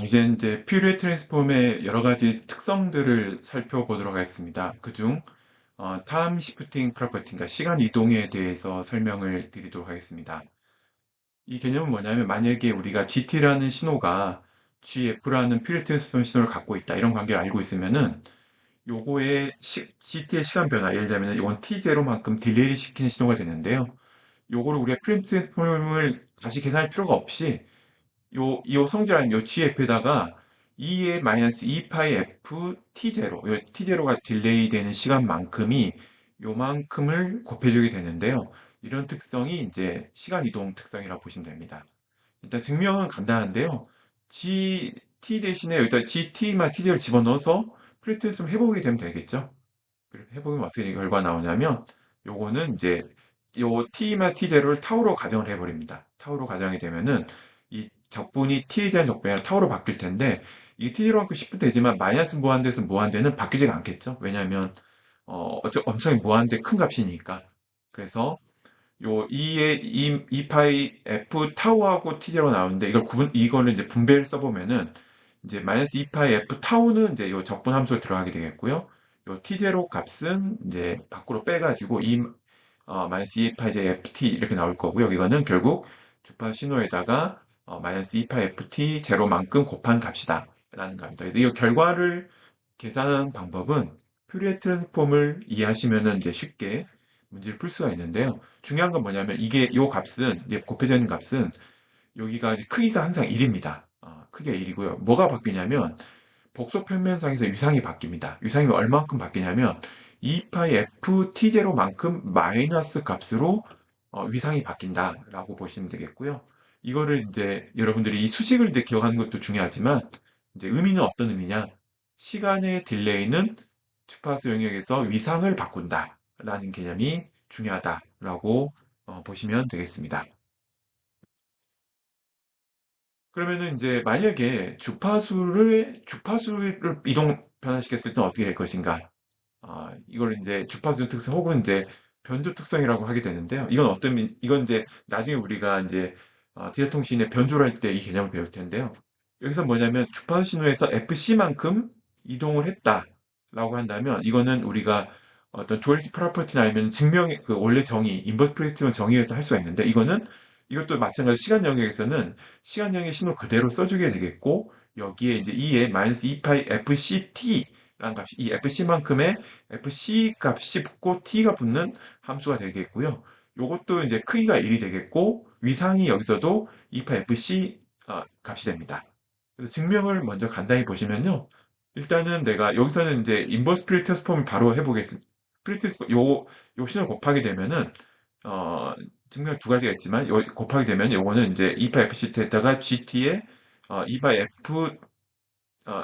이제 퓨리에 트랜스폼의 여러 가지 특성들을 살펴보도록 하겠습니다. 그중 타임 시프팅 프로퍼티인가 시간 이동에 대해서 설명을 드리도록 하겠습니다. 이 개념은 뭐냐면 만약에 우리가 GT라는 신호가 GF라는 퓨리에 트랜스폼 신호를 갖고 있다 이런 관계를 알고 있으면은 요거의 GT의 시간 변화 예를 들면 이건 T0만큼 딜레이를 시키는 신호가 되는데요. 요거를 우리가 퓨리에 트랜스폼을 다시 계산할 필요가 없이 요 성질한 요 GF에다가 2의 마이너스 2파이 F T0, 요 T0가 딜레이 되는 시간만큼이 요만큼을 곱해주게 되는데요. 이런 특성이 이제 시간 이동 특성이라고 보시면 됩니다. 일단 증명은 간단한데요. T 대신에 일단 GT만 T0를 집어넣어서 프리트랜스폼 해보게 되면 되겠죠. 그렇게 해보면 어떻게 결과 나오냐면 요거는 이제 요 t만 t대로를 타우로 가정을 해버립니다. 타우로 가정이 되면은 이 적분이 t에 대한 적분이 아니라 타우로 바뀔 텐데 이 t로만큼 10분 되지만 마이너스 무한대에서 무한대는 바뀌지가 않겠죠. 왜냐하면 엄청 무한대 큰 값이니까. 그래서 요 2의 2파이 f 타우하고 t제로 나오는데 이거는 이제 분배를 써보면은 이제 마이너스 2파이 f 타우는 이제 요 적분 함수에 들어가게 되겠고요. 요 t제로 값은 이제 밖으로 빼가지고 마이너스 2파이 제 ft 이렇게 나올 거고요. 이거는 결국 주파 신호에다가 마이너스 2파이 ft 제로만큼 곱한 값이다 라는 겁니다. 이 결과를 계산하는 방법은 퓨리에 트랜스폼을 이해하시면은 이제 쉽게 문제를 풀 수가 있는데요. 중요한 건 뭐냐면 이게 요 값은 이제 곱해져 있는 값은 여기가 크기가 항상 1입니다. 크기가 1이고요. 뭐가 바뀌냐면 복소 평면상에서 유상이 바뀝니다. 유상이 얼마만큼 바뀌냐면 2파이 f t0만큼 마이너스 값으로 위상이 바뀐다라고 보시면 되겠고요. 이거를 이제 여러분들이 이 수식을 이제 기억하는 것도 중요하지만 이제 의미는 어떤 의미냐? 시간의 딜레이는 주파수 영역에서 위상을 바꾼다라는 개념이 중요하다라고 보시면 되겠습니다. 그러면은 이제 만약에 주파수를 이동 변화시켰을 때 어떻게 될 것인가? 이걸 이제 주파수 특성 혹은 이제 변조 특성이라고 하게 되는데요. 이건 이제 나중에 우리가 이제 디지털통신의 변조를 할 때 이 개념을 배울 텐데요. 여기서 뭐냐면 주파수 신호에서 FC만큼 이동을 했다라고 한다면 이거는 우리가 어떤 조엘티 프로퍼티나 아니면 증명의 그 원래 정의, 인버스 프레디ክ티브 정의에서 할 수가 있는데 이것도 마찬가지로 시간 영역에서는 시간 영역 신호 그대로 써주게 되겠고 여기에 이제 2에 마이너스 2파이 FCT 라는 값이 이 FC만큼의 FC 값이 붙고 T가 붙는 함수가 되겠고요. 요것도 이제 크기가 1이 되겠고 위상이 여기서도 2파 FC 값이 됩니다. 그래서 증명을 먼저 간단히 보시면요. 일단은 내가 여기서는 이제 인버스 프리 트랜스폼을 바로 해보겠습니다. 프리 트랜스폼 요 신을 곱하게 되면은 어, 증명 두 가지가 있지만 곱하게 되면 요거는 이제 2파 FCT에다가 GT에 2파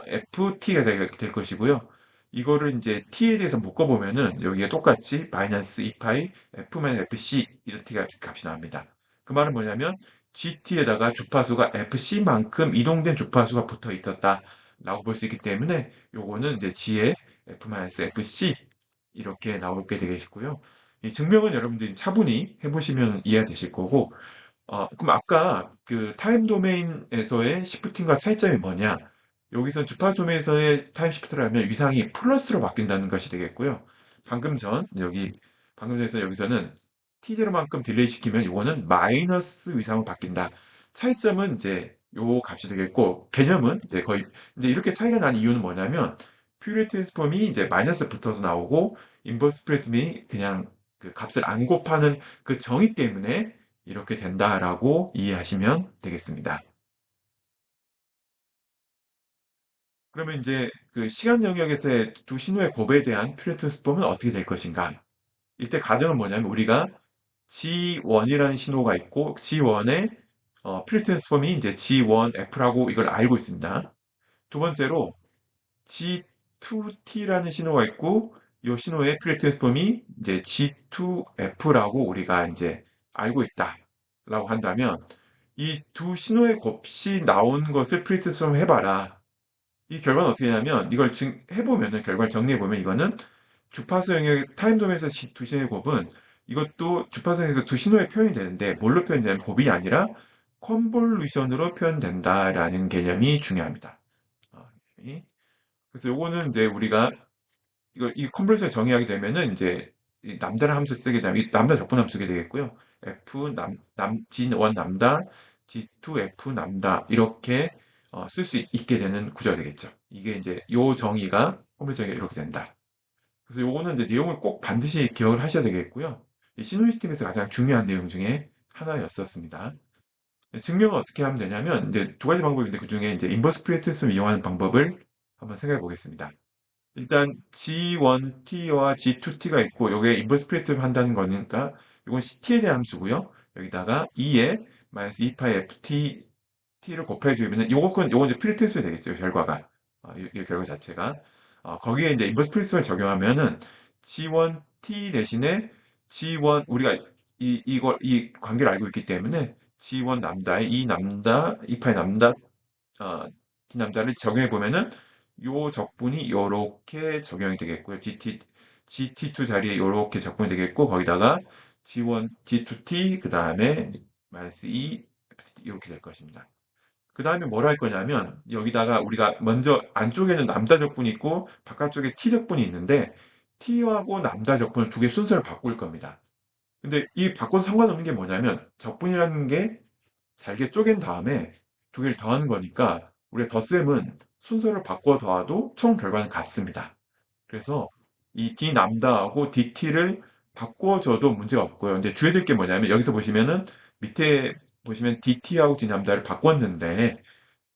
FT가 될 것이고요. 이거를 이제 T에 대해서 묶어보면은 여기에 똑같이 마이너스 2파이 F-FC 이런 T 값이 나옵니다. 그 말은 뭐냐면 GT에다가 주파수가 FC만큼 이동된 주파수가 붙어 있었다 라고 볼 수 있기 때문에 요거는 이제 G의 F-FC 이렇게 나오게 되겠고요. 이 증명은 여러분들이 차분히 해보시면 이해가 되실 거고 그럼 아까 그 타임 도메인에서의 시프팅과 차이점이 뭐냐? 여기서 주파 도메인에서의 타임 시프트라면 위상이 플러스로 바뀐다는 것이 되겠고요. 방금 전에서 여기서는 T0만큼 딜레이 시키면 이거는 마이너스 위상으로 바뀐다. 차이점은 이제 요 값이 되겠고, 개념은 이제 거의, 이제 이렇게 차이가 난 이유는 뭐냐면, 퓨리에 트랜스폼이 이제 마이너스 붙어서 나오고, 인버스 프리즘이 그냥 그 값을 안 곱하는 그 정의 때문에 이렇게 된다라고 이해하시면 되겠습니다. 그러면 이제 그 시간 영역에서의 두 신호의 곱에 대한 퓨리에 트랜스폼은 어떻게 될 것인가? 이때 가정은 뭐냐면 우리가 G1이라는 신호가 있고 G1의 퓨리에 트랜스폼이 이제 G1F라고 이걸 알고 있습니다. 두 번째로 G2T라는 신호가 있고 이 신호의 퓨리에 트랜스폼이 이제 G2F라고 우리가 이제 알고 있다라고 한다면 이 두 신호의 곱이 나온 것을 프리트스럼 해봐라. 이 결과는 어떻게 되냐면 이걸 해보면은 결과를 정리해보면 이거는 주파수 영역의 타임 도메인에서 두 신호의 곱은 이것도 주파수 영역에서 두 신호의 표현이 되는데 뭘로 표현되냐면 곱이 아니라 컨볼루션으로 표현된다라는 개념이 중요합니다. 이 그래서 요거는 이제 우리가 이 컨볼루션 정의하게 되면은 인제 이 남다른 함수 쓰게 되면 이 남다 적분함 쓰게 되겠고요. F G1 남다, G2 F 남다 이렇게 쓸 수 있게 되는 구조가 되겠죠. 이게 인제 요 정의가 컨볼루션 정의가 이렇게 된다. 그래서 요거는 이제 내용을 꼭 반드시 기억을 하셔야 되겠고요. 이 시놉 시스템에서 가장 중요한 내용 중에 하나였었습니다. 증명을 어떻게 하면 되냐면 이제 두 가지 방법인데 그중에 이제 인버스 프리트스를 이용하는 방법을 한번 생각해 보겠습니다. 일단 G1t와 G2t가 있고 요게 인버스 프리트를 한다는 거니까 요건 t에 대한 함수고요. 여기다가 2에 마이너스 2파이 t를 곱해 주면은 요건 이제 프리트스 되겠죠, 결과가. 이 결과 자체가. 거기에 이제 인버스 프리트를 적용하면은 G1t 대신에 G1 우리가 이 관계를 알고 있기 때문에 G1 남다에 2 남다, 2파이 남다, D 남다를 적용해 보면은 요 적분이 요렇게 적용이 되겠고요. GT2 자리에 요렇게 적분이 되겠고 거기다가 G1, G2t 그다음에 마이너스 2 이렇게 될 것입니다. 그다음에 뭘 할 거냐면 여기다가 우리가 먼저 안쪽에는 남다 적분이 있고 바깥쪽에 t 적분이 있는데 t하고 남다 적분을 두 개 순서를 바꿀 겁니다. 근데 이 바꿔도 상관없는 게 뭐냐면 적분이라는 게 잘게 쪼갠 다음에 두 개를 더하는 거니까 우리가 덧셈은 순서를 바꿔 더해도 총 결과는 같습니다. 그래서 이 d 남다하고 dt를 바꿔줘도 문제가 없고요. 근데 주의될 게 뭐냐면 여기서 보시면은 밑에 보시면 dt하고 d 남다를 바꿨는데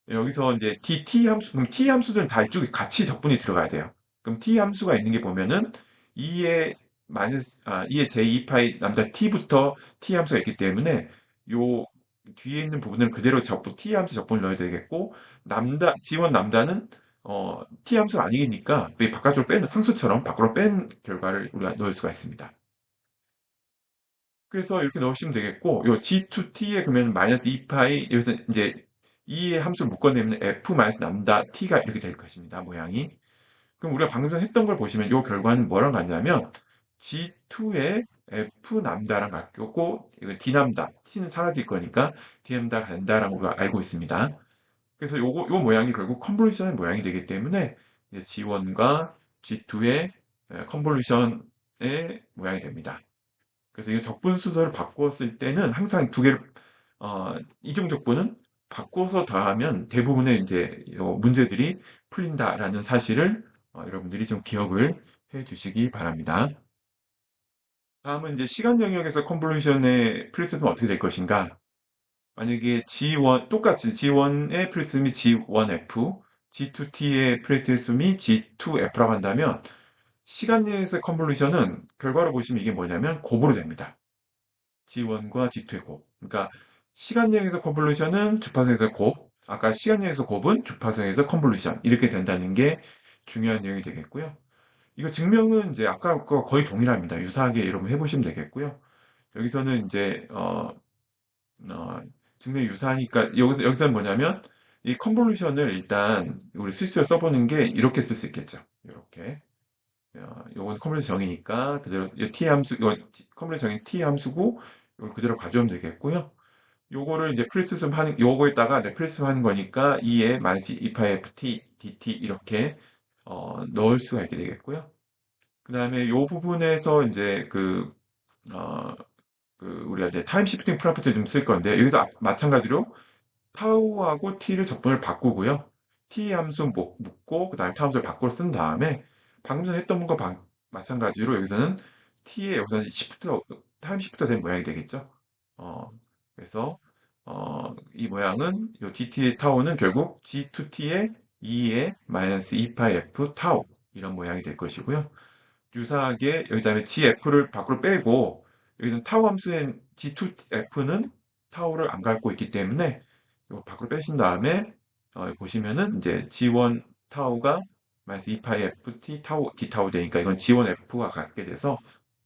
여기서 이제 dt 함수, 그럼 t 함수들은 다 이쪽에 같이 적분이 들어가야 돼요. 그럼 t 함수가 있는 게 보면은 2의 j2파이 남다 t부터 t 함수가 있기 때문에 요 뒤에 있는 부분을 그대로 t 함수 적분을 넣어야 되겠고 g1 남다는 t 함수가 아니니까 이 바깥쪽으로 빼는 상수처럼 밖으로 뺀 결과를 우리가 넣을 수가 있습니다. 그래서 이렇게 넣으시면 되겠고 요 G2t에 그러면 마이너스 2파이 여기서 이제 2의 함수를 묶어내면 F 마이너스 람다 T가 이렇게 될 것입니다. 모양이. 그럼 우리가 방금 전에 했던 걸 보시면 요 결과는 뭐랑 같냐면 G2의 F 람다랑 같고 이거 D 람다 T는 사라질 거니까 D 람다가 된다라고 우리가 알고 있습니다. 그래서 요 모양이 결국 컨볼루션의 모양이 되기 때문에 이제 G1과 G2의 컨볼루션의 모양이 됩니다. 그래서 이 적분 순서를 바꾸었을 때는 항상 두 개를 이중 적분은 바꿔서 더하면 대부분의 이제 문제들이 풀린다라는 사실을 여러분들이 좀 기억을 해 두시기 바랍니다. 다음은 이제 시간 영역에서 컨볼루션의 프리즘은 어떻게 될 것인가? 만약에 G1 똑같이 G1의 프리즘이 G1F, G2T의 프리즘이 G2F라고 한다면 시간 영역에서 컨볼루션은 결과로 보시면 이게 뭐냐면 곱으로 됩니다. G1과 G2의 곱. 그러니까 시간여행에서 컨볼루션은 주파성에서 곱, 아까 시간여행에서 곱은 주파성에서 컨볼루션 이렇게 된다는 게 중요한 내용이 되겠고요. 이거 증명은 이제 아까 거 거의 동일합니다. 유사하게 여러분 해보시면 되겠고요. 여기서는 이제 어, 증명이 유사하니까 여기서는 뭐냐면 이 컨볼루션을 일단 우리 수식어를 써보는 게 이렇게 쓸 수 있겠죠. 이렇게. 요건 컨볼루션 정의니까 그대로 이 t 함수 이거 컨볼루션 정의 t 함수고 이걸 그대로 가져오면 되겠고요. 요거를 이제 프리트슨 하는 요거에다가 이제 프리트슨 하는 거니까 2에 마이너스 2파이 ft dt 이렇게 넣을 수가 있게 되겠고요. 그다음에 요 부분에서 이제 어, 우리가 이제 타임 시프팅 프로퍼티 좀 쓸 건데 여기서 마찬가지로 타우하고 t를 적분을 바꾸고요. t 함수 묶고 그다음에 타우 함수를 바꿔 쓴 다음에 방금 전에 했던 것과 마찬가지로 여기서는 t에 여기서는 시프트가 타임 시프트가 된 모양이 되겠죠. 어, 그래서 이 모양은 요 gt 타우는 결국 g2t의 2의 마이너스 2파이 f 타우 이런 모양이 될 것이고요. 유사하게 여기다가 gf를 밖으로 빼고 여기는 타우 함수인 g2f는 타우를 안 갖고 있기 때문에 이거 밖으로 빼신 다음에 보시면은 이제 g1 타우가 마이너스 2파이 ft 타우 d 타우 되니까 이건 g1 f가 같게 돼서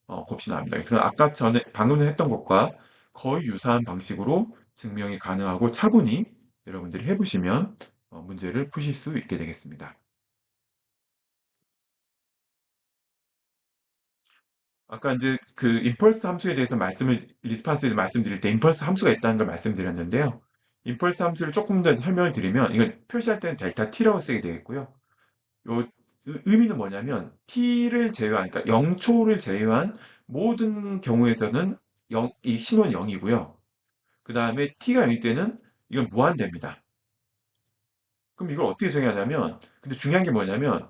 곱이 나옵니다. 그래서 아까 전에 방금 전에 했던 것과 거의 유사한 방식으로 증명이 가능하고 차분히 여러분들이 해보시면 문제를 푸실 수 있게 되겠습니다. 아까 이제 그 임펄스 함수에 대해서 리스판스에 말씀드릴 때 임펄스 함수가 있다는 걸 말씀드렸는데요. 임펄스 함수를 조금 더 설명을 드리면 이걸 표시할 때는 델타 t라고 쓰게 되겠고요. 요 의미는 뭐냐면 t를 제외한 그러니까 0초를 제외한 모든 경우에서는 이 신호는 0이고요. 그다음에 t가 0일 때는 이건 무한대입니다. 그럼 이걸 어떻게 정의하냐면 근데 중요한 게 뭐냐면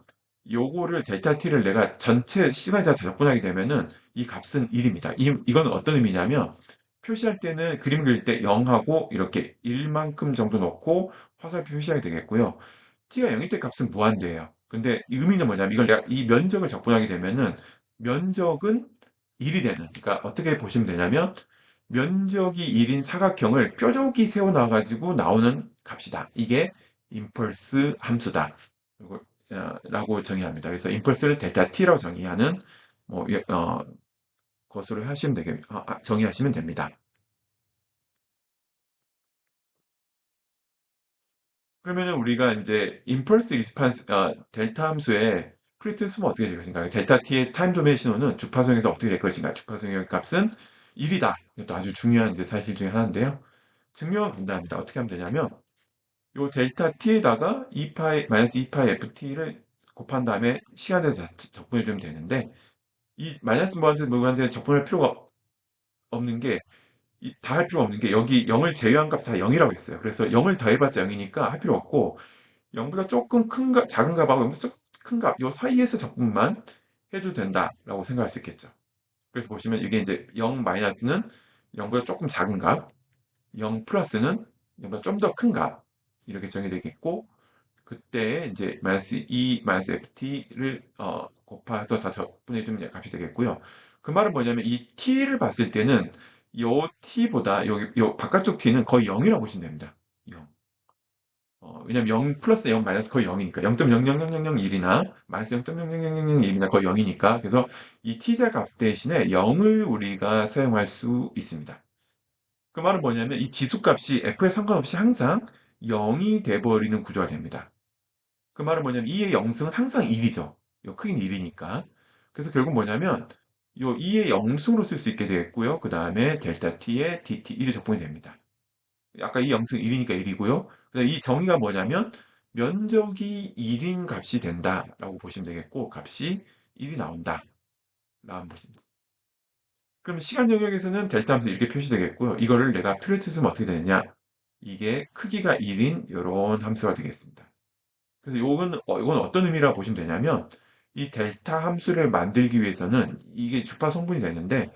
요거를 델타 t를 내가 전체 시간자 적분하게 되면은 이 값은 1입니다. 이건 어떤 의미냐면 표시할 때는 그림 그릴 때 0하고 이렇게 1만큼 정도 넣고 화살표 표시하게 되겠고요. t가 0일 때 값은 무한대예요. 근데 이 의미는 뭐냐면 이걸 내가 이 면적을 적분하게 되면은 면적은 1이 되는 그러니까 어떻게 보시면 되냐면 면적이 1인 사각형을 뾰족이 세워놔가지고 나오는 값이다. 이게 임펄스 함수다. 그리고, 라고 정의합니다. 그래서 임펄스를 델타 t라고 정의하는 뭐, 것으로 하시면 정의하시면 됩니다. 그러면은 우리가 이제 임펄스 리스판스, 델타 함수의 프리트스는 어떻게 될 것인가? 델타 t의 타임 도메인 신호는 주파수에서 어떻게 될 것인가? 주파수의 값은 1이다. 이것도 아주 중요한 이제 사실 중에 하나인데요. 증명은 간단합니다. 어떻게 하면 되냐면 요 델타 t에다가 2파이 마이너스 2파이 ft를 곱한 다음에 시간에서 적분해 주면 되는데 이 마이너스 무한대는 적분할 필요가 없는 게 다 할 필요가 없는 게 여기 0을 제외한 값 다 0이라고 했어요. 그래서 0을 더해봤자 0이니까 할 필요 없고 0보다 조금 큰 값, 작은 값하고 0보다 큰 값, 요 사이에서 적분만 해도 된다라고 생각할 수 있겠죠. 그래서 보시면 이게 이제 0 마이너스는 0보다 조금 작은 값, 0 플러스는 0보다 좀 더 큰 값, 이렇게 정의되겠고, 그때 이제 마이너스 2 마이너스 ft를 곱해서 다 적분해 주면 값이 되겠고요. 그 말은 뭐냐면 이 t를 봤을 때는 요 t보다 여기 요 바깥쪽 t는 거의 0이라고 보시면 됩니다. 0. 왜냐면 0 플러스 0 마이너스 거의 0이니까 0.00001이나 마이너스 0.00001이나 거의 0이니까 그래서 이 t자 값 대신에 0을 우리가 사용할 수 있습니다. 그 말은 뭐냐면 이 지수값이 f에 상관없이 항상 0이 돼버리는 구조가 됩니다. 그 말은 뭐냐면 2의 영승은 항상 1이죠. 요 크기는 1이니까. 그래서 결국 뭐냐면 요 2의 영승으로 쓸 수 있게 되겠고요. 그 다음에 델타 t에 dt 1이 적분이 됩니다. 아까 이 영승 1이니까 1이고요. 이 정의가 뭐냐면 면적이 1인 값이 된다라고 보시면 되겠고 값이 1이 나온다. 라고 보시면 됩니다. 그럼 시간 영역에서는 델타 함수 이렇게 표시되겠고요. 이거를 내가 표를 쓰면 어떻게 되느냐? 이게 크기가 1인 이런 함수가 되겠습니다. 그래서 요건 어떤 의미라고 보시면 되냐면 이 델타 함수를 만들기 위해서는 이게 주파 성분이 되는데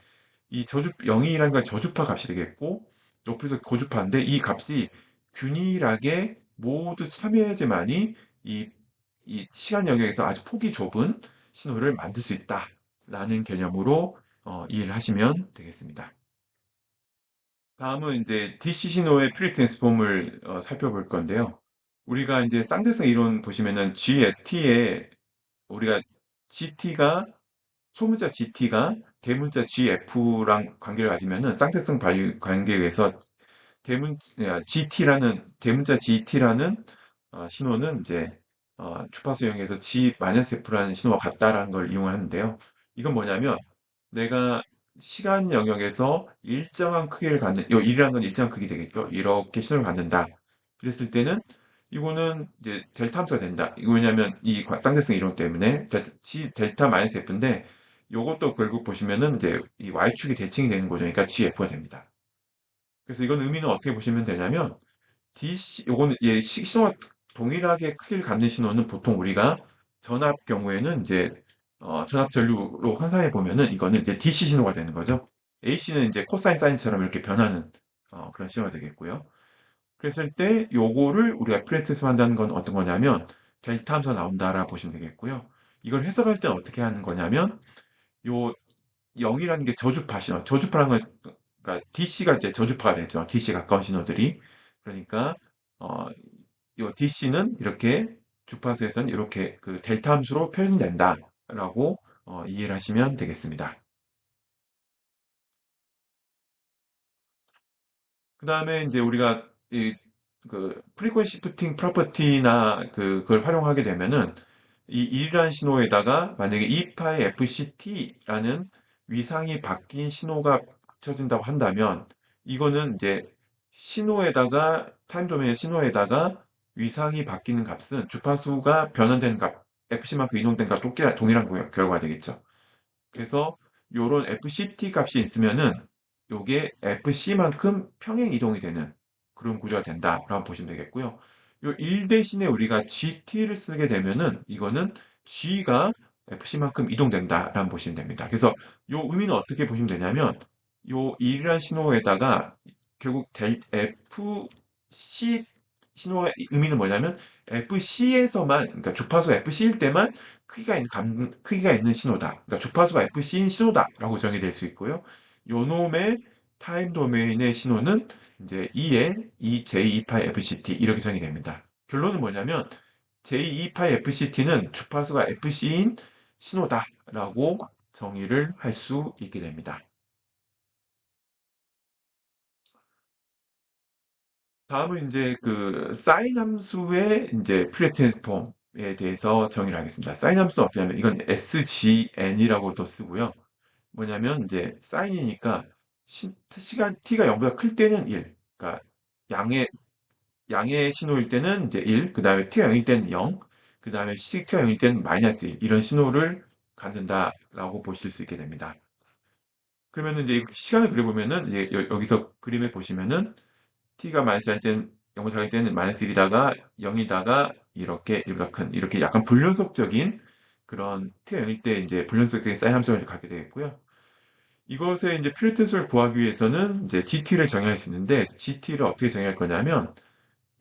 이 0이라는 건 저주파 값이 되겠고 옆에서 고주파인데 이 값이 균일하게 모두 참여해야지만이 이, 이 시간 영역에서 아주 폭이 좁은 신호를 만들 수 있다라는 개념으로 이해를 하시면 되겠습니다. 다음은 이제 DC 신호의 퓨리 트랜스폼을 살펴볼 건데요. 우리가 이제 쌍대성 이론 보시면은 G at T에 우리가 GT가 소문자 GT가 대문자 GF랑 관계를 가지면은 쌍대성 관계에 의해서 대문자 GT라는 신호는 이제 주파수 영역에서 G-F라는 신호와 같다라는 걸 이용하는데요. 이건 뭐냐면 내가 시간 영역에서 일정한 크기를 갖는 요 1이라는 건 일정한 크기 되겠죠. 이렇게 신호를 갖는다. 그랬을 때는 이거는 이제 델타 함수가 된다. 이거 왜냐면 이 쌍대성 이론 때문에 델타 마이너스 F인데 요것도 결국 보시면은 이제 이 Y축이 대칭이 되는 거죠. 그러니까 GF가 됩니다. 그래서 이건 의미는 어떻게 보시면 되냐면 요거는 신호가 동일하게 크기를 갖는 신호는 보통 우리가 전압 경우에는 이제 전압 전류로 환산해 보면은 이거는 이제 DC 신호가 되는 거죠. AC는 이제 코사인 사인처럼 이렇게 변하는 그런 신호가 되겠고요. 그랬을 때 요거를 우리가 프렌트에서 한다는 건 어떤 거냐면 델타 함수가 나온다라 보시면 되겠고요. 이걸 해석할 때는 어떻게 하는 거냐면 요 0이라는 게 저주파 신호, 저주파라는 건 그러니까 DC가 이제 저주파가 되죠. DC 가까운 신호들이. 그러니까 어, 요 DC는 이렇게 주파수에서는 이렇게 그 델타 함수로 표현된다라고 이해를 하시면 되겠습니다. 그다음에 이제 우리가 그 프리퀀시 시프팅 프로퍼티나 그걸 활용하게 되면은 이 일이라는 신호에다가 만약에 2파의 FCT라는 위상이 바뀐 신호가 쳐진다고 한다면 이거는 이제 신호에다가 타임 도메인의 신호에다가 위상이 바뀌는 값은 주파수가 변환된 값, fc만큼 이동된 값 동일한 결과가 되겠죠. 그래서 요런 fct 값이 있으면은 요게 fc만큼 평행 이동이 되는 그런 구조가 된다라고 보시면 되겠고요. 요 1 대신에 우리가 gt를 쓰게 되면은 이거는 g가 fc만큼 이동된다라고 보시면 됩니다. 그래서 요 의미는 어떻게 보시면 되냐면 요 1이라는 신호에다가 결국 fc 신호의 의미는 뭐냐면 fc에서만 그러니까 주파수 fc일 때만 크기가 있는 신호다. 그러니까 주파수가 FC인 신호다라고 정의될 수 있고요. 요놈의 타임 도메인의 신호는 이제 E의 EJ2파이 FCT 이렇게 정의됩니다. 결론은 뭐냐면 J2파이 FCT는 주파수가 FC인 신호다라고 정의를 할 수 있게 됩니다. 다음은 이제 그 사인 함수의 이제 퓨리어 트랜스폼에 대해서 정의를 하겠습니다. 사인 함수는 어떠냐면 이건 SGN이라고도 쓰고요. 뭐냐면 이제 사인이니까 시간 t가 0보다 클 때는 1. 그러니까 양의 양의 신호일 때는 이제 1, 그 다음에 t가 0일 때는 0, 그 다음에 t가 0일 때는 마이너스 1 이런 신호를 갖는다라고 보실 수 있게 됩니다. 그러면 이제 시간을 그려보면은 이제 여기서 그림에 보시면은 t가 마이너스 할 때는 0보다 작을 때는 마이너스 1이다가 0이다가 이렇게 1보다 큰 이렇게 약간 불연속적인 그런 t가 0일 때 이제 불연속적인 사인 함수를 갖게 되겠고요. 이것의 이제 필트수를 구하기 위해서는 이제 GT를 정의할 수 있는데 GT를 어떻게 정의할 거냐면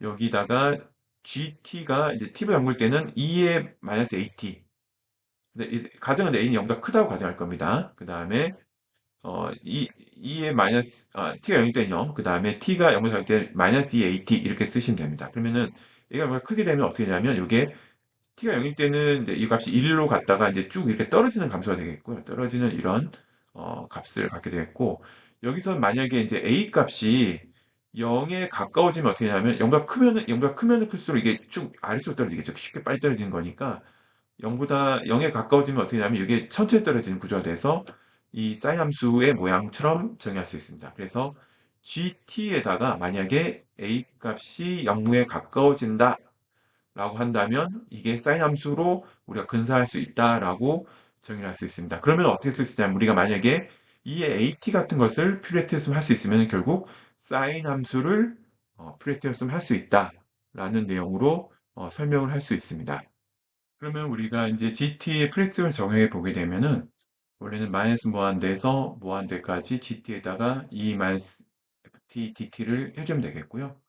여기다가 GT가 이제 T가 0일 때는 2의 마이너스 AT. 근데 가정은 A는 0보다 크다고 가정할 겁니다. 그 다음에 2의 마이너스 T가 0일 때는 0, 그 다음에 T가 0보다 작을 때 마이너스 2 AT 이렇게 쓰시면 됩니다. 그러면은 얘가 뭔가 크게 되면 어떻게 되냐면 이게 t가 0일 때는 이제 이 값이 1로 갔다가 이제 쭉 이렇게 떨어지는 감소가 되겠고요. 떨어지는 이런 값을 갖게 되겠고 여기서 만약에 이제 a 값이 0에 가까워지면 어떻게 되냐면 0보다 크면은 클수록 이게 쭉 아래쪽으로 떨어지겠죠. 쉽게 빨리 떨어지는 거니까 0에 가까워지면 어떻게 되냐면 이게 천천히 떨어지는 구조가 돼서 이 사인 함수의 모양처럼 정의할 수 있습니다. 그래서 gt에다가 만약에 a 값이 0에 가까워진다 라고 한다면 이게 사인 함수로 우리가 근사할 수 있다라고 정의를 할 수 있습니다. 그러면 어떻게 쓸 수 있냐면 우리가 만약에 이의 AT 같은 것을 퓨리티였으면 할 수 있으면 결국 사인 함수를 퓨리티였으면 할 수 있다라는 내용으로 설명을 할 수 있습니다. 그러면 우리가 이제 GT의 프렉스를 정해 보게 되면은 원래는 마이너스 무한대에서 무한대까지 GT에다가 E 마이너스 FT DT를 해주면 되겠고요.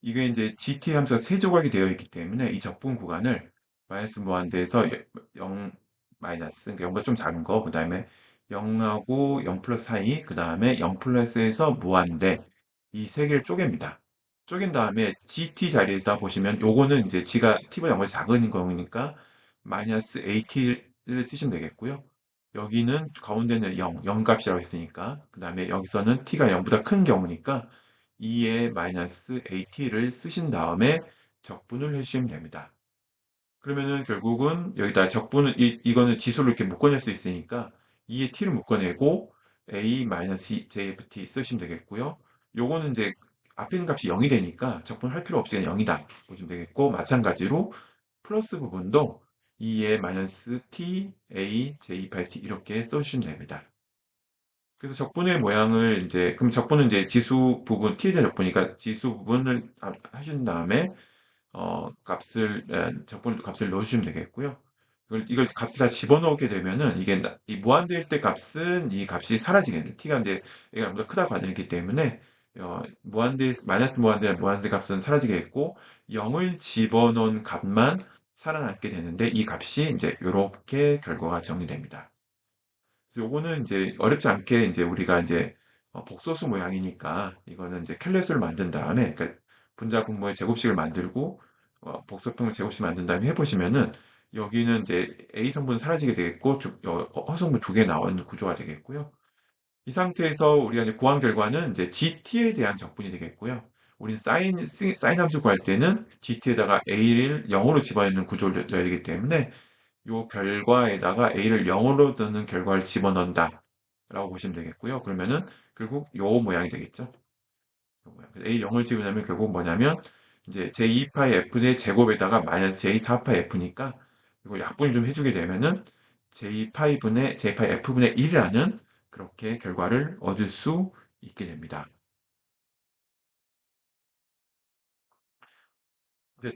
이게 이제 GT 함수가 세 조각이 되어 있기 때문에 이 적분 구간을 마이너스 무한대에서 0 마이너스, 그러니까 0보다 좀 작은 거, 그 다음에 0하고 0 플러스 사이, 그 다음에 0 플러스에서 무한대 이 세 개를 쪼갭니다. 쪼갠 다음에 GT 자리에다 보시면 요거는 이제 G가 T보다 0보다 작은 거니까 마이너스 AT를 쓰시면 되겠고요. 여기는 가운데는 0 값이라고 했으니까 그 다음에 여기서는 T가 0보다 큰 경우니까 2의 마이너스 AT를 쓰신 다음에 적분을 해주시면 됩니다. 그러면은 결국은 여기다 적분은 이거는 지수로 이렇게 묶어낼 수 있으니까 2의 t를 묶어내고 a JFT 쓰시면 되겠고요. 요거는 이제 앞에 있는 값이 0이 되니까 적분할 필요 없이 그냥 0이다 보시면 되겠고 마찬가지로 플러스 부분도 2의 t a j8t 이렇게 써주시면 됩니다. 그래서 적분의 모양을 이제 그럼 적분은 이제 지수 부분 t에 대한 적분이니까 지수 부분을 하신 다음에 적분 값을 넣어주시면 되겠고요. 이걸 값을 다 집어넣게 되면은 이게 이 무한대일 때 값은 이 값이 사라지게 돼요. t가 이제 얘가 보다 크다고 가정했기 때문에 무한대 마이너스 무한대 값은 사라지겠고 0을 집어넣은 값만 살아남게 되는데 이 값이 이제 이렇게 결과가 정리됩니다. 그래서 요거는 이제 어렵지 않게 이제 우리가 이제 복소수 모양이니까 이거는 이제 켈레수를 만든 다음에 그러니까 분자 분모의 제곱식을 만들고 복소평을 제곱식 만든 다음에 해보시면은 여기는 이제 A 성분은 사라지게 되겠고 허성분 두 개 나오는 구조가 되겠고요. 이 상태에서 우리가 이제 구한 결과는 이제 GT에 대한 적분이 되겠고요. 우리는 사인 함수 구할 때는 GT에다가 A를 0으로 집어넣는 구조를 넣어야 되기 때문에 요 결과에다가 A를 0으로 넣는 결과를 집어넣는다 라고 보시면 되겠고요. 그러면은 결국 요 모양이 되겠죠. A 0을 집어넣으면 결국 뭐냐면 이제 j2파이 f의 제곱에다가 마이너스 j4파이 f니까 이거 약분을 좀 해주게 되면은 j 파이 f분의 1이라는 그렇게 결과를 얻을 수 있게 됩니다.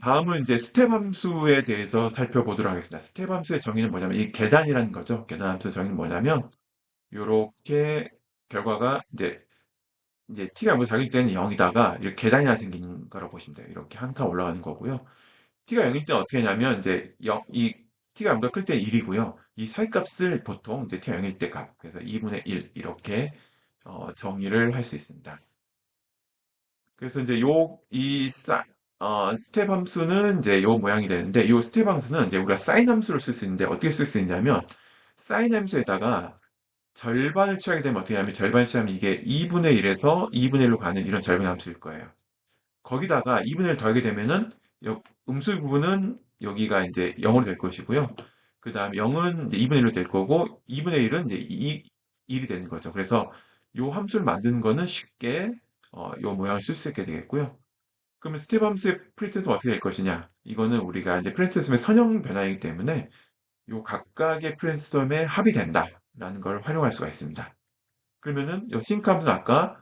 다음은 이제 스텝 함수에 대해서 살펴보도록 하겠습니다. 스텝 함수의 정의는 뭐냐면 이 계단이라는 거죠. 계단 함수의 정의는 뭐냐면 요렇게 결과가 이제 t가 뭐 작을 때는 0이다가 이렇게 계단이 하나 생긴 거라고 보시면 돼요. 이렇게 한 칸 올라가는 거고요. t가 0일 때 어떻게 하냐면 이제 이 t가 0보다 클 때 1이고요. 이 사이값을 보통 이제 t가 0일 때 값, 그래서 2분의 1 이렇게 정의를 할 수 있습니다. 그래서 이제 스텝 함수는 이제 요 모양이 되는데 요 스텝 함수는 이제 우리가 사인 함수를 쓸 수 있는데 어떻게 쓸 수 있냐면 사인 함수에다가 절반을 취하게 되면 어떻게 하냐면 절반을 취하면 이게 2분의 1에서 2분의 1로 가는 이런 절반 함수일 거예요. 거기다가 2분의 1 더하게 되면은 음수 부분은 여기가 이제 0으로 될 것이고요. 그 다음에 0은 이제 2분의 1로 될 거고 2분의 1은 이제 1이 되는 거죠. 그래서 요 함수를 만드는 거는 쉽게 요 모양을 쓸 수 있게 되겠고요. 그러면 스텝 함수의 프리트는 어떻게 될 것이냐? 이거는 우리가 이제 프렌트섬의 선형 변화이기 때문에 요 각각의 프렌트섬에 합이 된다라는 걸 활용할 수가 있습니다. 그러면은 요 싱크 함수는 아까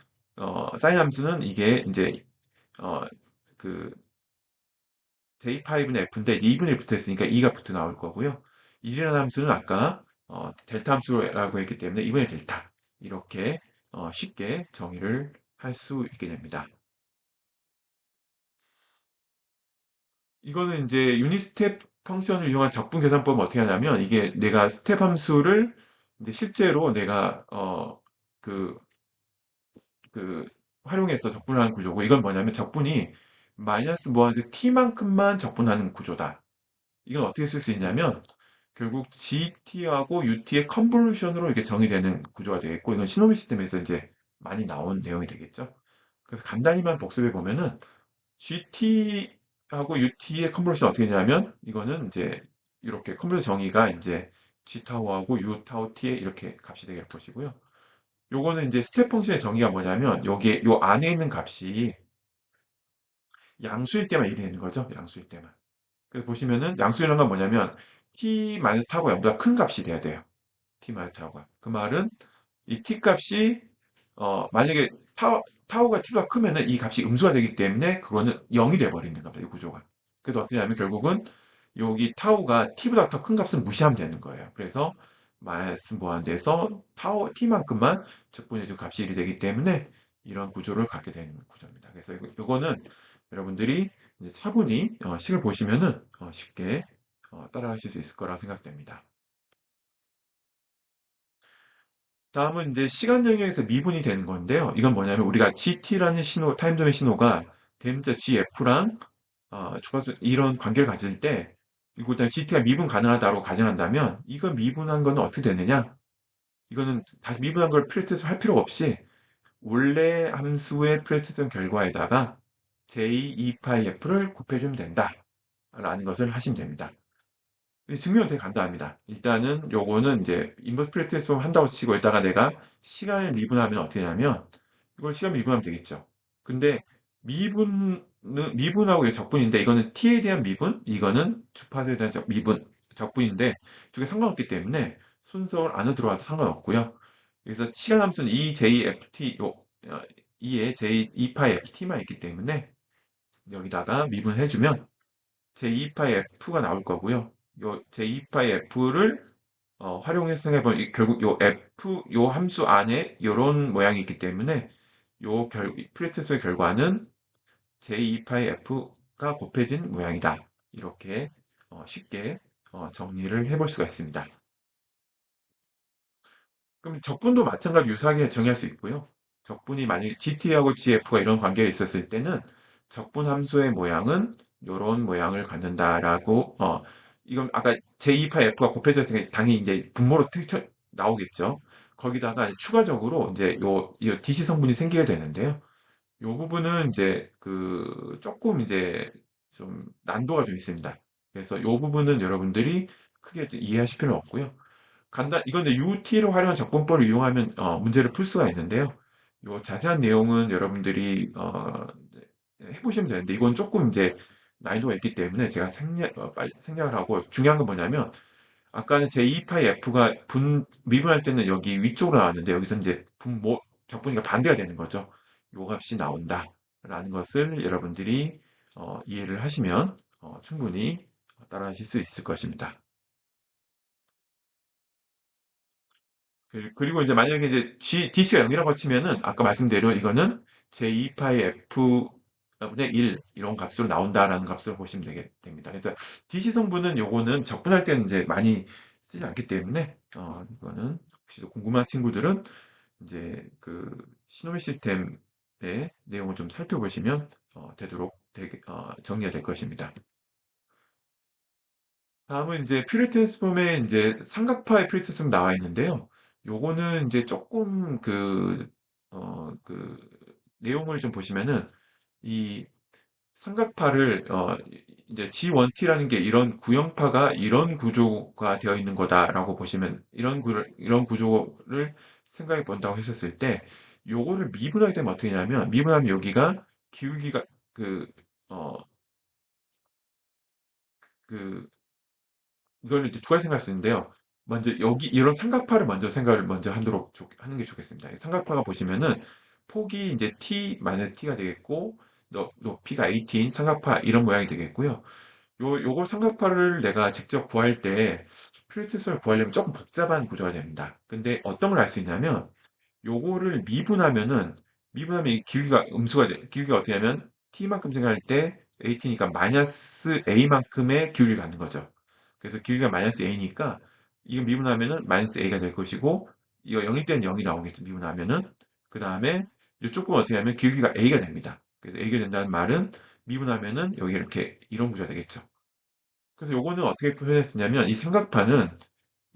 사인 함수는 이게 이제 어, 그 J5는 F인데 2분의 1 붙어 있으니까 2가 붙어 나올 거고요. 1이라는 함수는 아까 델타 함수라고 했기 때문에 2분의 델타 이렇게 쉽게 정의를 할 수 있게 됩니다. 이거는 이제 유닛 스텝 펑션을 이용한 적분 계산법은 어떻게 하냐면 이게 내가 스텝 함수를 이제 실제로 내가 그, 그 활용해서 적분하는 구조고 이건 뭐냐면 적분이 마이너스 무한에서 t만큼만 적분하는 구조다. 이건 어떻게 쓸 수 있냐면 결국 GT하고 UT의 컨볼루션으로 이렇게 정의되는 구조가 되겠고 이건 시노미 시스템에서 이제 많이 나온 내용이 되겠죠. 그래서 간단히만 복습해 보면은 GT하고 UT의 컨볼루션 어떻게 되냐면 이거는 이제 이렇게 컨볼루션 정의가 이제 G 타우하고 U 타우 T의 이렇게 값이 되게 될 것이고요. 요거는 이제 스텝 펑션의 정의가 뭐냐면 여기에 요 안에 있는 값이 양수일 때만 1이 되는 거죠. 양수일 때만. 그래서 보시면은 양수이라는 건 뭐냐면 t 마이너스 타고 0보다 큰 값이 돼야 돼요. t 마이너스 타고가. 그 말은 이 t 값이 만약에 타우가 t보다 크면은 이 값이 음수가 되기 때문에 그거는 0이 돼 버리는 겁니다. 이 구조가. 그래서 어떻게 하냐면 결국은 여기 타우가 t보다 더 큰 값은 무시하면 되는 거예요. 그래서 마이너스 무한대에서 타우 t만큼만 적분해 준 값이 1이 되기 때문에 이런 구조를 갖게 되는 구조입니다. 그래서 이거는 여러분들이 이제 차분히 식을 보시면은 쉽게 따라하실 수 있을 거라 생각됩니다. 다음은 이제 시간 영역에서 미분이 되는 건데요. 이건 뭐냐면 우리가 GT라는 신호, 타임도메 신호가 대문자 GF랑 주파수 이런 관계를 가질 때 이거 일단 GT가 미분 가능하다고 가정한다면 이거 미분한 거는 어떻게 되느냐? 이거는 다시 미분한 걸 프레트에서 할 필요 없이 원래 함수의 프레트성 결과에다가 J2파이F를 곱해주면 된다라는 것을 하시면 됩니다. 증명은 되게 간단합니다. 일단은 요거는 이제 인버스 프레트에서 한다고 치고 있다가 내가 시간을 미분하면 어떻게 되냐면 이걸 시간 미분하면 되겠죠. 근데 미분하고 이게 적분인데 이거는 t에 대한 미분, 이거는 주파수에 대한 미분, 적분인데 두 개 상관없기 때문에 순서 안으로 들어와도 상관없고요. 그래서 시간 함수는 EJFT E에 J 2파이 FT만 있기 때문에 여기다가 미분해주면 제2파이 F가 나올 거고요. 요 제2파이 F를 활용해서 해보면 결국 요 함수 안에 요런 모양이 있기 때문에 프레트소의 결과는 제2파이 F가 곱해진 모양이다. 이렇게 쉽게 정리를 해볼 수가 있습니다. 그럼 적분도 마찬가지로 유사하게 정의할 수 있고요. 적분이 만약에 GT하고 GF가 이런 관계가 있었을 때는 적분 함수의 모양은 이런 모양을 갖는다라고 이건 아까 J2파 F가 곱해졌으니까 당연히 이제 분모로 나오겠죠. 거기다가 추가적으로 이제 이 DC 성분이 생기게 되는데요. 이 부분은 이제 그 조금 이제 좀 난도가 좀 있습니다. 그래서 이 부분은 여러분들이 크게 이해하실 필요는 없고요. 이건 UT를 활용한 적분법을 이용하면 문제를 풀 수가 있는데요. 요 자세한 내용은 여러분들이 해 보시면 되는데, 이건 쪼끔 이제 난이도가 있기 때문에 제가 빨리 생략을 하고, 중요한 건 뭐냐면 아까는 제2 파이 F가 미분할 때는 여기 위쪽으로 나왔는데, 여기서 인제 적분이가 반대가 되는 거죠. 요 값이 나온다라는 것을 여러분들이 이해를 하시면 충분히 따라하실 수 있을 것입니다. 그리고 이제 만약에 이제 DC가 0이라고 치면은 아까 말씀대로 이거는 제2 파이 F 분의 1 이런 값으로 나온다라는 값으로 보시면 됩니다. 그래서 DC 성분은 요거는 적분할 때는 이제 많이 쓰지 않기 때문에 이거는 혹시 궁금한 친구들은 이제 그 시노미 시스템의 내용을 좀 살펴보시면 정리가 될 것입니다. 다음은 이제 퓨리 트랜스폼에 이제 삼각파의 퓨리 트랜스폼 나와 있는데요. 요거는 이제 조금 그 내용을 좀 보시면은 이 삼각파를 이제 G1T라는 게 이런 구형파가 이런 구조가 되어 있는 거다라고 보시면, 이런 구조를 생각해 본다고 했었을 때, 요거를 미분하게 되면 어떻게 되냐면, 미분하면 여기가 기울기가 그 어 그 이거는 이제 두 가지 생각할 수 있는데요. 먼저 여기 이런 삼각파를 생각을 먼저 하는 게 좋겠습니다. 이 삼각파가 보시면은 폭이 이제 T가 되겠고, 높이가 AT인 삼각파 이런 모양이 되겠고요. 요걸 삼각파를 내가 직접 구할 때 퓨리트선을 구하려면 조금 복잡한 구조가 됩니다. 근데 어떤 걸 알 수 있냐면, 요거를 미분하면 이 기울기가 어떻게 하면 t만큼 생각할 때 at니까 마이너스 a만큼의 기울기를 갖는 거죠. 그래서 기울기가 마이너스 a니까 이거 미분하면은 마이너스 a가 될 것이고, 이거 0일 때는 0이 나오겠죠, 미분하면은. 그 다음에 이쪽 부분 어떻게 하면 기울기가 a가 됩니다. 그래서 a가 된다는 말은 미분하면은 여기 이렇게 이런 구조가 되겠죠. 그래서 요거는 어떻게 표현했냐면, 이 삼각파는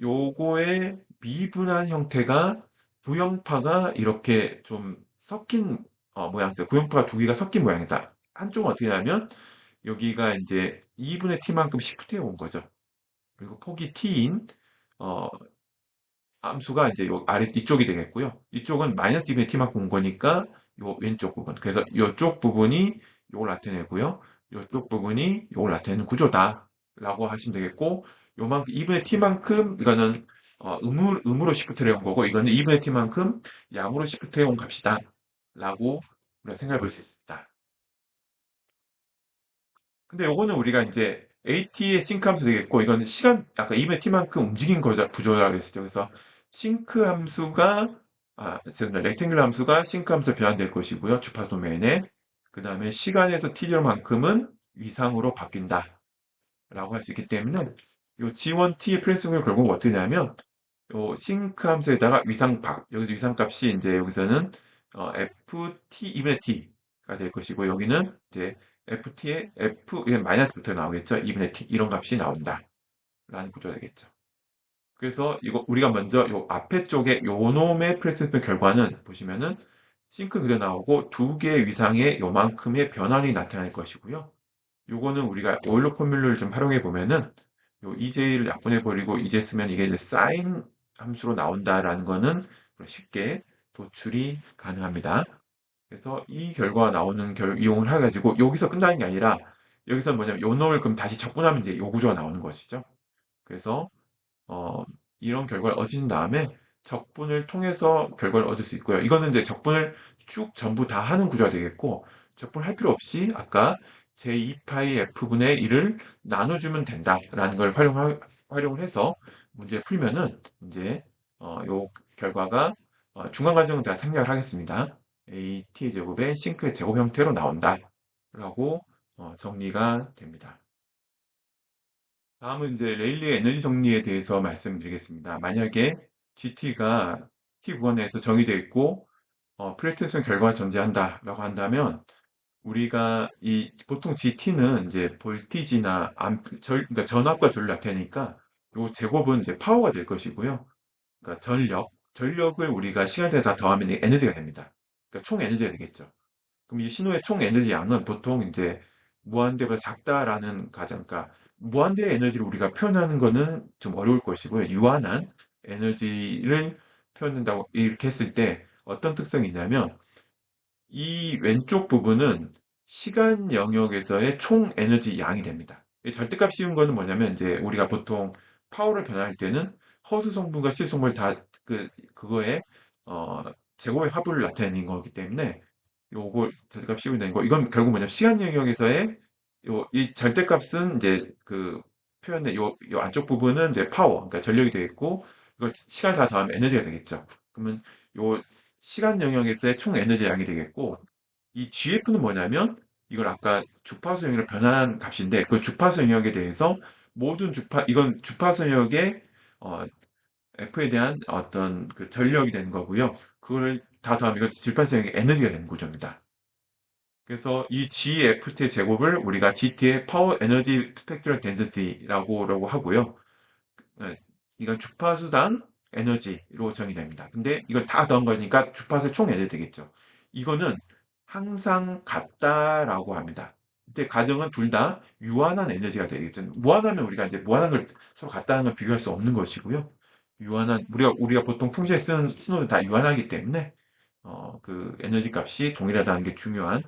요거의 미분한 형태가 구형파가 이렇게 좀 섞인 모양이죠. 구형파가 두 개가 섞인 모양이다. 한쪽은 어떻게 하냐면 여기가 이제 2분의 t만큼 시프트해 온 거죠. 그리고 폭이 t인 어 함수가 이제 요 아래 이쪽이 되겠고요. 이쪽은 마이너스 2분의 t만큼 온 거니까 요 왼쪽 부분. 그래서 요쪽 부분이 요걸 나타내고요. 요쪽 부분이 요걸 나타내는 구조다라고 하시면 되겠고, 요만큼 2분의 t만큼 이거는 음으로 시프트를 해온 거고, 이거는 2분의 t만큼 양으로 시프트해 온 값이다라고 우리가 생각해 볼 수 있습니다. 근데 요거는 우리가 이제 AT의 싱크 함수 되겠고, 이거는 아까 2분의 t만큼 움직인 거다 구조라고 했었죠. 그래서 싱크 함수가 죄송합니다. 렉탱글 함수가 싱크 함수로 변환될 것이고요. 주파 도메인에. 그 다음에 시간에서 t만큼은 위상으로 바뀐다라고 할 수 있기 때문에, 요 G1T의 프린스플은 결국 어떻게 되냐면, 요 싱크 함수에다가 여기서 위상값이 이제 여기서는 FT 2분의 T가 될 것이고, 여기는 이제 FT에 이게 마이너스부터 나오겠죠. 2분의 T 이런 값이 나온다라는 구조가 되겠죠. 그래서 이거 우리가 먼저 요 앞에 쪽에 요 놈의 프레스플 결과는 보시면은 싱크 그대로 나오고 두 개의 위상의 요만큼의 변환이 나타날 것이고요. 요거는 우리가 오일러 포뮬러를 좀 활용해 보면은 요 EJ를 약분해 버리고 이제 쓰면 이게 이제 사인 함수로 나온다라는 거는 쉽게 도출이 가능합니다. 그래서 이 결과가 나오는 이용을 해 가지고 여기서 끝나는 게 아니라, 여기서 뭐냐면 요 놈을 그럼 다시 적분하면 이제 요 구조가 나오는 것이죠. 그래서 어, 이런 결과를 얻으신 다음에 적분을 통해서 결과를 얻을 수 있고요. 이거는 이제 적분을 쭉 전부 다 하는 구조가 되겠고, 적분할 필요 없이 아까 제2파이 F분의 1을 나눠주면 된다라는 걸 활용을 해서 문제 풀면은 이제 요 결과가 중간 과정은 다 생략을 하겠습니다. AT 제곱의 싱크의 제곱 형태로 나온다라고 정리가 됩니다. 다음은 이제 레일리의 에너지 정리에 대해서 말씀드리겠습니다. 만약에 GT가 T 구간에서 정의되어 있고 프레트슨 결과가 존재한다라고 한다면, 우리가 이 보통 GT는 이제 볼티지나 그러니까 전압과 전류 나타내니까 요 제곱은 이제 파워가 될 것이고요. 그러니까 전력을 우리가 시간대에 다 더하면 에너지가 됩니다. 그러니까 총 에너지가 되겠죠. 그럼 이 신호의 총 에너지 양은 보통 이제 무한대보다 작다라는 가정, 그러니까 무한대의 에너지를 우리가 표현하는 거는 좀 어려울 것이고요. 유한한 에너지를 표현한다고 이렇게 했을 때 어떤 특성이 있냐면 이 왼쪽 부분은 시간 영역에서의 총 에너지 양이 됩니다. 이 절대값 씌운 거는 뭐냐면 이제 우리가 보통 파워를 변화할 때는 허수 성분과 실 성분을 다 그거에 어, 제곱의 화분을 나타내는 거기 때문에 요걸 절대값 씌우고 있는 거. 이건 결국 뭐냐면 시간 영역에서의 이 절대값은 이제 그 표현의 요 안쪽 부분은 이제 파워, 그러니까 전력이 되겠고 이걸 시간 다 더하면 에너지가 되겠죠. 그러면 요 시간 영역에서의 총 에너지 양이 되겠고 이 GF는 뭐냐면 이걸 아까 주파수 영역으로 변환한 값인데 그 주파수 영역에 대해서 모든 이건 주파수 영역의 어, F에 대한 어떤 그 전력이 되는 거고요. 그걸 다 더하면 이거 주파수 영역의 에너지가 되는 구조입니다. 그래서 이 GFT의 제곱을 우리가 GT의 파워 에너지 스펙트럴 덴시티라고 하고요. 네, 이건 주파수당 에너지로 정의됩니다. 근데 이걸 다 더한 거니까 주파수 총 에너지 되겠죠. 이거는 항상 같다라고 합니다. 근데 가정은 둘 다 유한한 에너지가 되겠죠. 무한하면 우리가 이제 무한한 걸 서로 같다는 걸 비교할 수 없는 것이고요. 유한한 우리가 보통 평소에 쓰는 신호는 다 유한하기 때문에 그 에너지 값이 동일하다는 게 중요한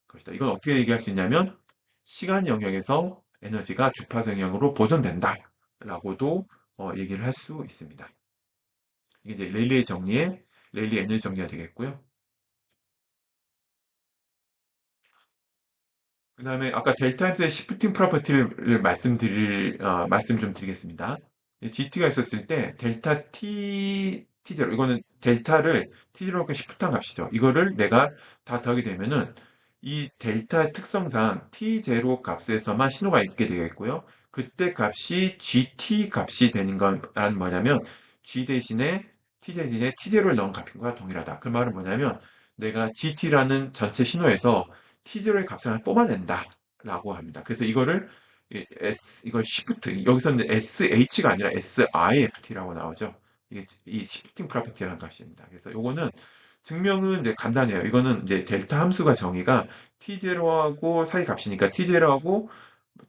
것이다. 이건 어떻게 얘기할 수 있냐면 시간 영역에서 에너지가 주파수 영역으로 보존된다라고도 얘기를 할 수 있습니다. 이게 이제 레일리의 에너지 정리가 되겠고요. 그 다음에 아까 델타임스의 시프팅 프로퍼티를 말씀 좀 드리겠습니다. GT가 있었을 때 델타 T0 이거는 델타를 T0로 시프트한 값이죠. 이거를 내가 다 더하게 되면은 이 델타 특성상 T0 값에서만 신호가 있게 되겠고요. 그때 값이 GT 값이 되는 건 뭐냐면 G 대신에 T 대신에 T0를 넣은 값과 동일하다. 그 말은 뭐냐면 내가 GT라는 전체 신호에서 T0의 값을 하나 뽑아낸다라고 합니다. 그래서 이걸 시프트, 여기서는 SH가 아니라 SIFT라고 나오죠. 이게 이 시프팅 프로퍼티라는 값입니다. 그래서 요거는 증명은 이제 간단해요. 이거는 이제 델타 함수가 정의가 T0하고 사이 값이니까 T0하고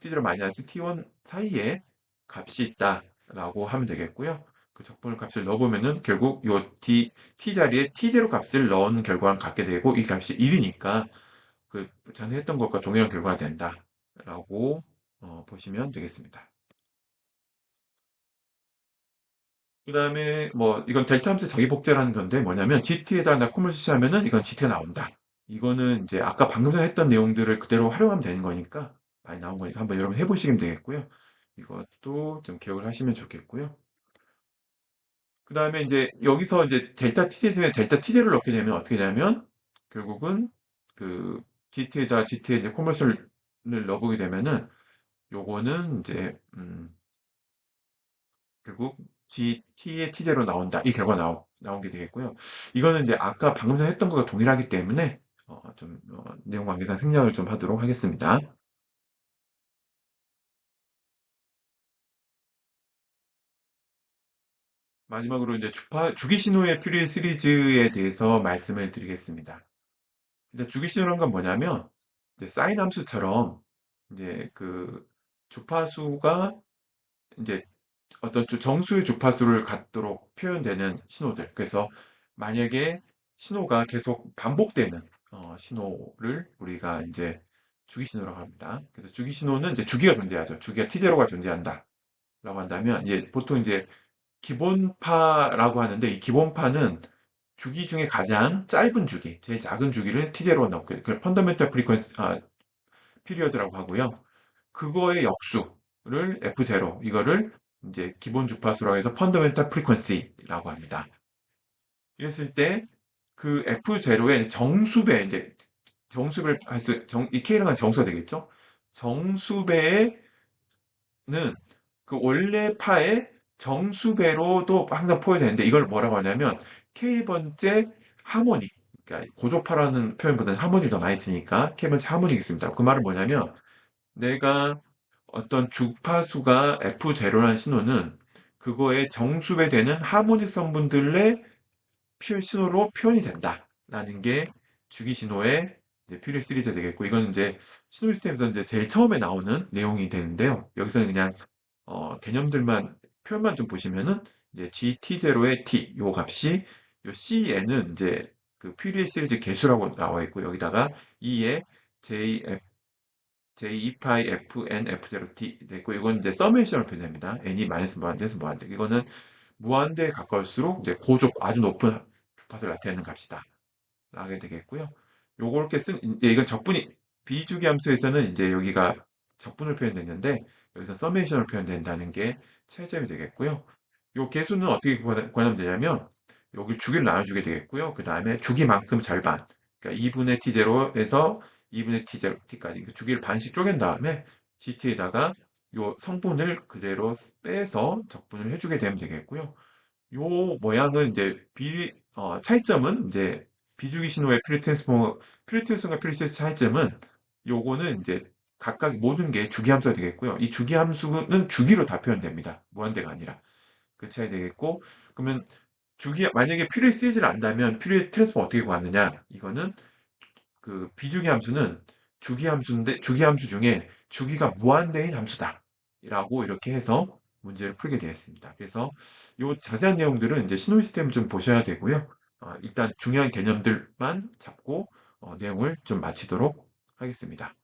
T0 마이너스 T1 사이에 값이 있다라고 하면 되겠고요. 그 적분을 값을 넣어보면은 결국 T 자리에 T0 값을 넣은 결과랑 같게 되고 이 값이 1이니까 그 전에 했던 것과 동일한 결과가 된다라고 보시면 되겠습니다. 그 다음에 뭐 이건 델타 함수 자기 복제라는 건데 뭐냐면 GT에다 콤을 실시하면은 이건 GT가 나온다. 이거는 이제 아까 방금 전에 했던 내용들을 그대로 활용하면 되는 거니까 많이 나온 거니까 한번 여러분 해보시면 되겠고요. 이것도 좀 기억을 하시면 좋겠고요. 그 다음에 이제 여기서 이제 델타 TJ에 델타 TJ를 넣게 되면 어떻게 되냐면 결국은 그 GT에 이제 커머셜을 넣어보게 되면은 요거는 이제 결국 GT의 T제로 나온다. 이 결과 나오게 되겠고요. 이거는 이제 아까 방금 전에 했던 거가 동일하기 때문에 내용 관계상 생략을 좀 하도록 하겠습니다. 마지막으로 이제 주기 신호의 퓨리 시리즈에 대해서 말씀을 드리겠습니다. 일단 주기 신호란 건 뭐냐면 이제 사인 함수처럼 이제 그 주파수가 이제 어떤 정수의 주파수를 갖도록 표현되는 신호들. 그래서 만약에 신호가 계속 반복되는 신호를 우리가 이제 주기 신호라고 합니다. 그래서 주기 신호는 이제 주기가 존재하죠. 주기가 T제로가 존재한다라고 한다면 이제 보통 이제 기본파라고 하는데 이 기본파는 주기 중에 가장 짧은 주기, 제일 작은 주기를 T제로 넣고 그걸 펀더멘탈 프리퀀시 피리어드라고 하고요. 그거의 역수를 F0 이거를 이제 기본 주파수라고 해서 펀더멘탈 프리퀀시라고 합니다. 이랬을 때 그 F0의 정수배 이제 정수배를 이 K라는 건 정수가 되겠죠? 정수배는 그 원래 파의 정수배로도 항상 포함되는데 이걸 뭐라고 하냐면 K번째 하모닉 그러니까 고조파라는 표현보다는 하모닉이 더 많이 쓰니까 K번째 하모닉이 있습니다. 그 말은 뭐냐면 내가 어떤 주파수가 F0라는 신호는 그거의 정수배되는 하모닉 성분들의 신호로 표현이 된다라는 게 주기 신호의 이제 퓨리 시리즈 되겠고 이건 이제 신호 시스템에서 이제 제일 처음에 나오는 내용이 되는데요. 여기서는 그냥 개념들만 표현만 좀 보시면은 이제 GT0의 T 요 값이 요 CN은 이제 그 퓨리에 시리즈 개수라고 나와 있고 여기다가 2에 JF J2파이 FNF0T 돼 있고 이건 이제 서메이션을 표현합니다. n이 마이너스 무한대에서 무한대. 이거는 무한대에 가까울수록 이제 고조 아주 높은 주파수를 나타내는 값이다. 하게 되겠고요. 요렇게 쓴 이건 적분이 비주기 함수에서는 이제 여기가 적분을 표현됐는데 여기서 서메이션을 표현된다는 게 차이점이 되겠고요. 요 계수는 어떻게 구하면 되냐면 여기 주기를 나눠주게 되겠고요. 그 다음에 주기만큼 절반. 그러니까 2분의 t0에서 2분의 t0, t까지 그 주기를 반씩 쪼갠 다음에 gt에다가 요 성분을 그대로 빼서 적분을 해주게 되면 되겠고요. 요 모양은 이제 차이점은 이제 비주기 신호의 퓨리트랜스폼과 퓨리셋 차이점은 요거는 이제 각각 모든 게 주기 함수가 되겠고요. 이 주기 함수는 주기로 다 표현됩니다. 무한대가 아니라. 그 차이 되겠고, 그러면 만약에 퓨리셋을 안다면 퓨리트랜스폼 어떻게 구하느냐? 이거는 그 비주기 함수는 주기 함수인데 주기 함수 중에 주기가 무한대인 함수다. 라고 이렇게 해서 문제를 풀게 되어 있습니다. 그래서 이 자세한 내용들은 이제 신호 시스템을 좀 보셔야 되고요. 일단 중요한 개념들만 잡고 내용을 좀 마치도록 하겠습니다.